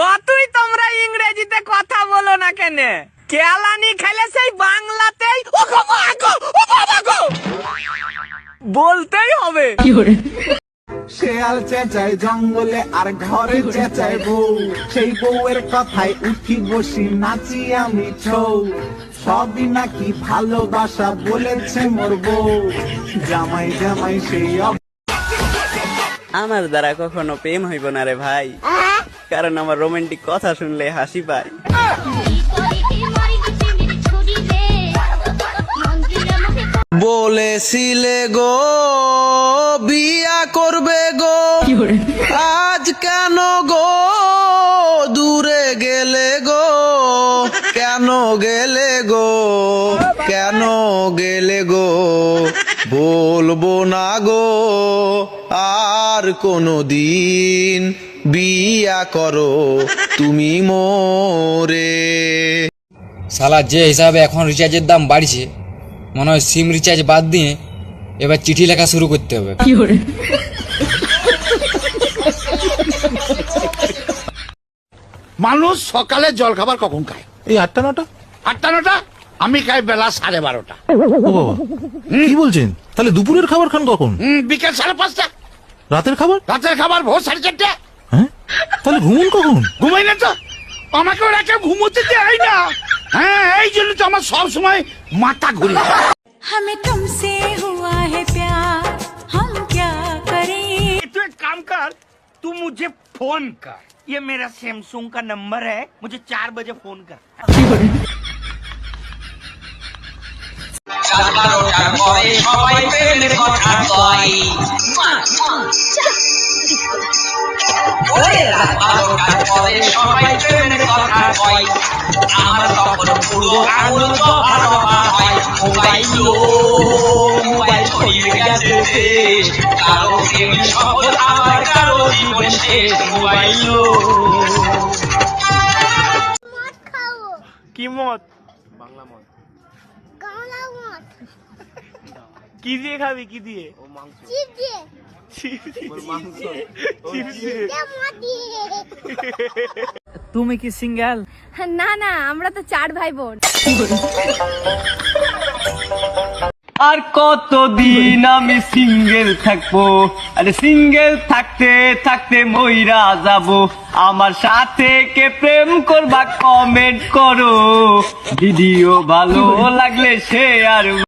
যতই তোমরা ইংরেজিতে কথা বলো না কেন, কেলানি খেলে সেই বাংলাতেই বলতেই হবে। শেয়াল চেঁচায় জঙ্গলে আর ঘরে চেঁচায় বউ, সেই বউয়ের কথায় উঠি বসি নাচি আমি ছৌ, সবই নাকি ভালোবাসা বলেছে মোর বউ, জামাই জামাই সেই আমার দ্বারা কখনো প্রেম হইব না রে ভাই, কারণ আমার রোমান্টিক কথা শুনলে হাসি পায়। বলেছিলে গো বিয়া করবে গো, আজ কেন গো দূরে গেলে গো, কেন গেলে গো, কেন গেলে গো, বলবো না গো আর কোনো দিন, বিয়া করো তুমি মোরে। শালা যে হিসাবে এখন রিচার্জের দাম বাড়ছে, মনে হয় সিম রিচার্জ বাদ দিয়ে এবার চিঠি লেখা শুরু করতে হবে। মানুষ সকালে জল খাবার কখন খায়? এই 8টা 9টা। 8টা 9টা? আমি খাই বেলা 12:30। ও বাবা, কি বলছেন? তাহলে দুপুরের খাবার খান কখন? বিকেল 5:30। রাতের খাবার? রাতের খাবার ভোর 4:30। হ্যাঁ, তাহলে ঘুমুন কখন? ঘুমাই না তো, আমাকে ওরা কেউ ঘুমোতে দেয় না। হ্যাঁ, এই জন্য তো আমার সব সময় মাথা ঘুরে। हमें तुमसे हुआ है प्यार, हम क्या करें। तू एक काम कर, तू मुझे फोन कर, ये मेरा सैमसंग का नंबर है, मुझे 4 बजे फोन कर। কি মত? বাংলা মত। গাওলা মত। কি দিয়ে খাবি? কি দিয়ে? ও মাংস। চিপ দিয়ে। চিপ দিয়ে। মাংস। চিপ দিয়ে। মত দিয়ে। তুমি কি সিঙ্গেল? না না, আমরা তো 4 ভাই বোন। আর কতদিন আমি সিঙ্গেল থাকবো, আরে সিঙ্গেল থাকতে থাকতে মইরা যাব। আমার সাথে কে প্রেম করবা কমেন্ট করো, ভিডিও ভালো লাগলে শেয়ার